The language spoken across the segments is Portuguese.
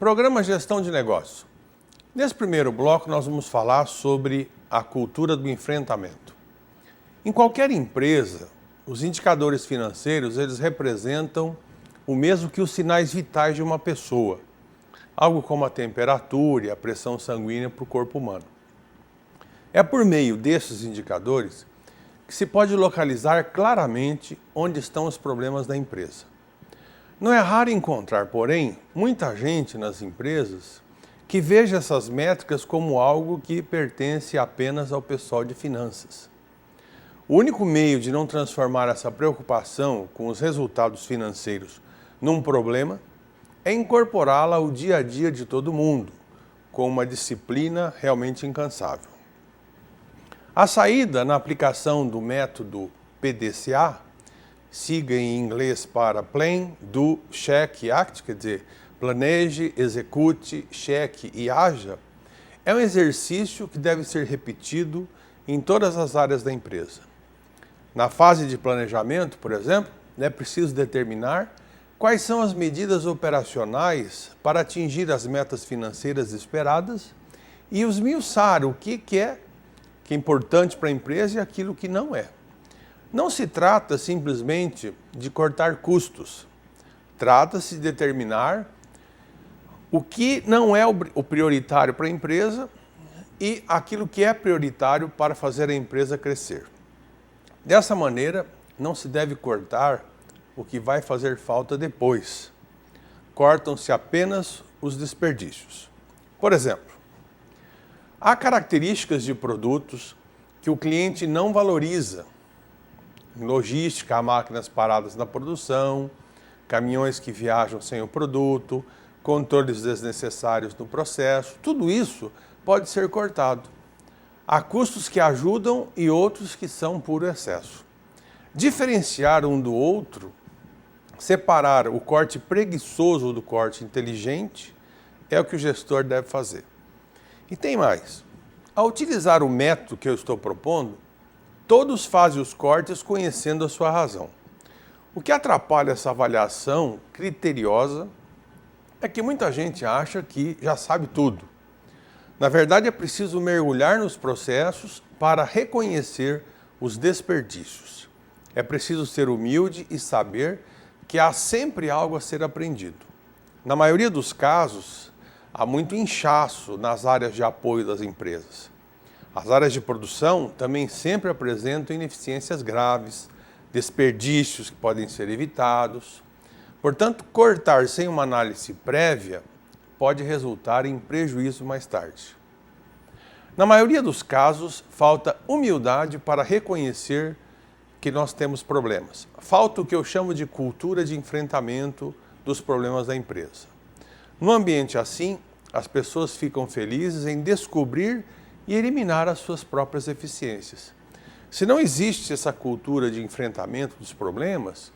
Programa Gestão de Negócios. Nesse primeiro bloco, nós vamos falar sobre a cultura do enfrentamento. Em qualquer empresa, os indicadores financeiros eles representam o mesmo que os sinais vitais de uma pessoa, algo como a temperatura e a pressão sanguínea para o corpo humano. É por meio desses indicadores que se pode localizar claramente onde estão os problemas da empresa. Não é raro encontrar, porém, muita gente nas empresas que veja essas métricas como algo que pertence apenas ao pessoal de finanças. O único meio de não transformar essa preocupação com os resultados financeiros num problema é incorporá-la ao dia a dia de todo mundo, com uma disciplina realmente incansável. A saída na aplicação do método PDCA, siga em inglês para Plan, Do, Check e Act, quer dizer, planeje, execute, cheque e haja, é um exercício que deve ser repetido em todas as áreas da empresa. Na fase de planejamento, por exemplo, é preciso determinar quais são as medidas operacionais para atingir as metas financeiras esperadas e esmiuçar o que é importante para a empresa e aquilo que não é. Não se trata simplesmente de cortar custos. Trata-se de determinar o que não é o prioritário para a empresa e aquilo que é prioritário para fazer a empresa crescer. Dessa maneira, não se deve cortar o que vai fazer falta depois. Cortam-se apenas os desperdícios. Por exemplo, há características de produtos que o cliente não valoriza. Em logística, há máquinas paradas na produção, caminhões que viajam sem o produto, controles desnecessários no processo. Tudo isso pode ser cortado. Há custos que ajudam e outros que são puro excesso. Diferenciar um do outro, separar o corte preguiçoso do corte inteligente, é o que o gestor deve fazer. E tem mais. Ao utilizar o método que eu estou propondo, todos fazem os cortes conhecendo a sua razão. O que atrapalha essa avaliação criteriosa é que muita gente acha que já sabe tudo. Na verdade, é preciso mergulhar nos processos para reconhecer os desperdícios. É preciso ser humilde e saber que há sempre algo a ser aprendido. Na maioria dos casos, há muito inchaço nas áreas de apoio das empresas. As áreas de produção também sempre apresentam ineficiências graves, desperdícios que podem ser evitados. Portanto, cortar sem uma análise prévia pode resultar em prejuízo mais tarde. Na maioria dos casos, falta humildade para reconhecer que nós temos problemas. Falta o que eu chamo de cultura de enfrentamento dos problemas da empresa. Num ambiente assim, as pessoas ficam felizes em descobrir e eliminar as suas próprias deficiências. Se não existe essa cultura de enfrentamento dos problemas,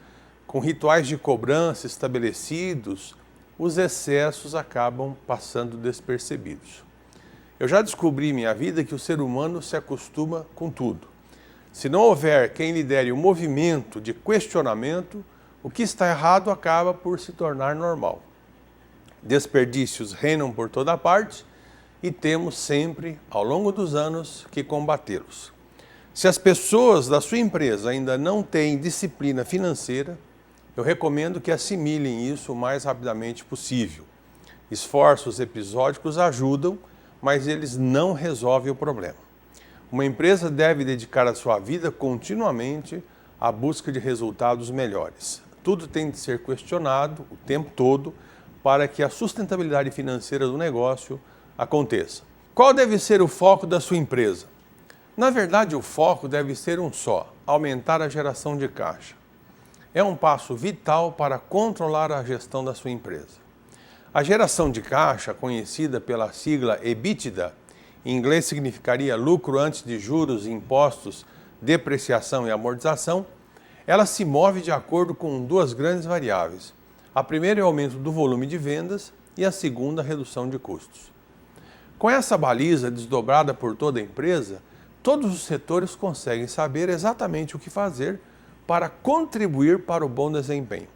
com rituais de cobrança estabelecidos, os excessos acabam passando despercebidos. Eu já descobri em minha vida que o ser humano se acostuma com tudo. Se não houver quem lidere o movimento de questionamento, o que está errado acaba por se tornar normal. Desperdícios reinam por toda parte e temos sempre, ao longo dos anos, que combatê-los. Se as pessoas da sua empresa ainda não têm disciplina financeira, eu recomendo que assimilem isso o mais rapidamente possível. Esforços episódicos ajudam, mas eles não resolvem o problema. Uma empresa deve dedicar a sua vida continuamente à busca de resultados melhores. Tudo tem de ser questionado o tempo todo para que a sustentabilidade financeira do negócio aconteça. Qual deve ser o foco da sua empresa? Na verdade, o foco deve ser um só: aumentar a geração de caixa. É um passo vital para controlar a gestão da sua empresa. A geração de caixa, conhecida pela sigla EBITDA, em inglês significaria lucro antes de juros, impostos, depreciação e amortização, ela se move de acordo com duas grandes variáveis. A primeira é o aumento do volume de vendas e a segunda, a redução de custos. Com essa baliza desdobrada por toda a empresa, todos os setores conseguem saber exatamente o que fazer para contribuir para o bom desempenho.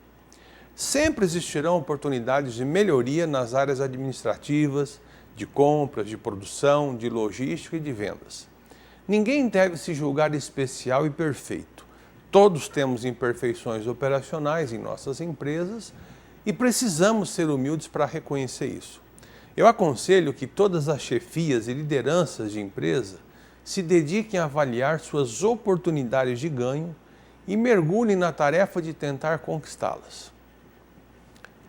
Sempre existirão oportunidades de melhoria nas áreas administrativas, de compras, de produção, de logística e de vendas. Ninguém deve se julgar especial e perfeito. Todos temos imperfeições operacionais em nossas empresas e precisamos ser humildes para reconhecer isso. Eu aconselho que todas as chefias e lideranças de empresa se dediquem a avaliar suas oportunidades de ganho e mergulhem na tarefa de tentar conquistá-las.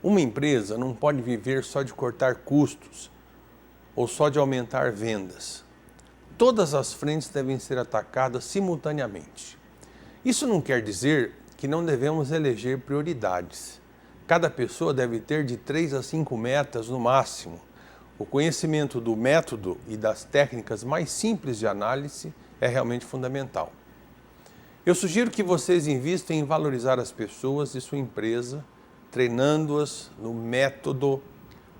Uma empresa não pode viver só de cortar custos ou só de aumentar vendas. Todas as frentes devem ser atacadas simultaneamente. Isso não quer dizer que não devemos eleger prioridades. Cada pessoa deve ter de 3 a 5 metas no máximo. O conhecimento do método e das técnicas mais simples de análise é realmente fundamental. Eu sugiro que vocês invistam em valorizar as pessoas de sua empresa, treinando-as no método,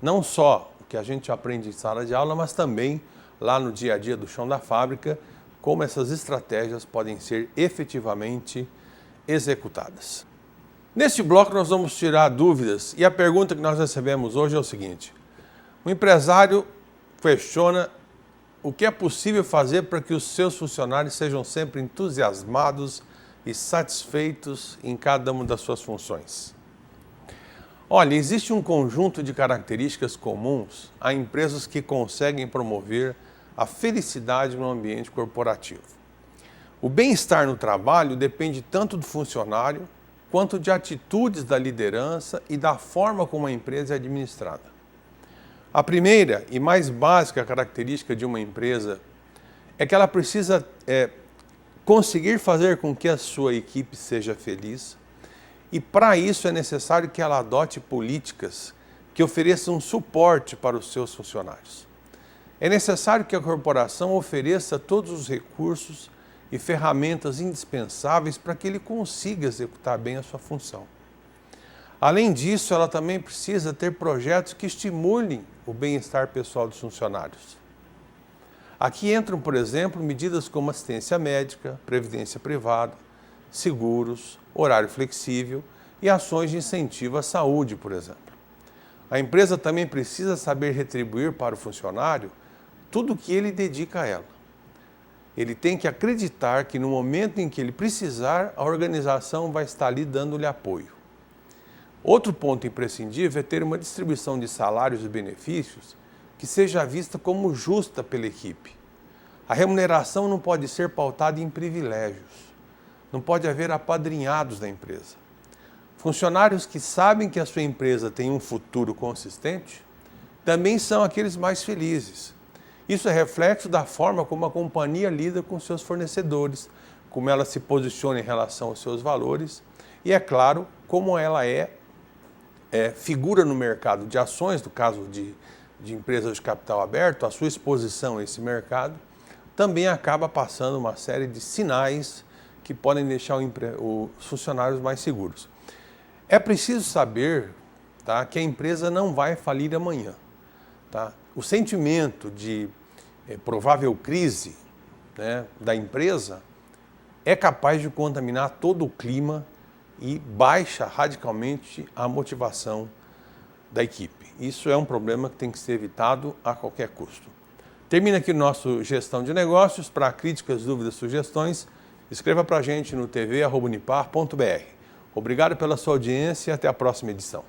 não só o que a gente aprende em sala de aula, mas também lá no dia a dia do chão da fábrica, como essas estratégias podem ser efetivamente executadas. Neste bloco nós vamos tirar dúvidas e a pergunta que nós recebemos hoje é o seguinte: o empresário questiona o que é possível fazer para que os seus funcionários sejam sempre entusiasmados e satisfeitos em cada uma das suas funções. Olha, existe um conjunto de características comuns a empresas que conseguem promover a felicidade no ambiente corporativo. O bem-estar no trabalho depende tanto do funcionário quanto de atitudes da liderança e da forma como a empresa é administrada. A primeira e mais básica característica de uma empresa é que ela precisa conseguir fazer com que a sua equipe seja feliz, e para isso é necessário que ela adote políticas que ofereçam suporte para os seus funcionários. É necessário que a corporação ofereça todos os recursos e ferramentas indispensáveis para que ele consiga executar bem a sua função. Além disso, ela também precisa ter projetos que estimulem o bem-estar pessoal dos funcionários. Aqui entram, por exemplo, medidas como assistência médica, previdência privada, seguros, horário flexível e ações de incentivo à saúde, por exemplo. A empresa também precisa saber retribuir para o funcionário tudo o que ele dedica a ela. Ele tem que acreditar que no momento em que ele precisar, a organização vai estar ali dando-lhe apoio. Outro ponto imprescindível é ter uma distribuição de salários e benefícios que seja vista como justa pela equipe. A remuneração não pode ser pautada em privilégios. Não pode haver apadrinhados na empresa. Funcionários que sabem que a sua empresa tem um futuro consistente também são aqueles mais felizes. Isso é reflexo da forma como a companhia lida com seus fornecedores, como ela se posiciona em relação aos seus valores e, é claro, como ela figura no mercado de ações, no caso de empresas de capital aberto, a sua exposição a esse mercado também acaba passando uma série de sinais que podem deixar os funcionários mais seguros. É preciso saber, tá, que a empresa não vai falir amanhã. Tá? O sentimento de provável crise, né, da empresa é capaz de contaminar todo o clima e baixa radicalmente a motivação da equipe. Isso é um problema que tem que ser evitado a qualquer custo. Termina aqui o nosso Gestão de Negócios. Para críticas, dúvidas, sugestões, escreva para a gente no tv@unipar.br. Obrigado pela sua audiência e até a próxima edição.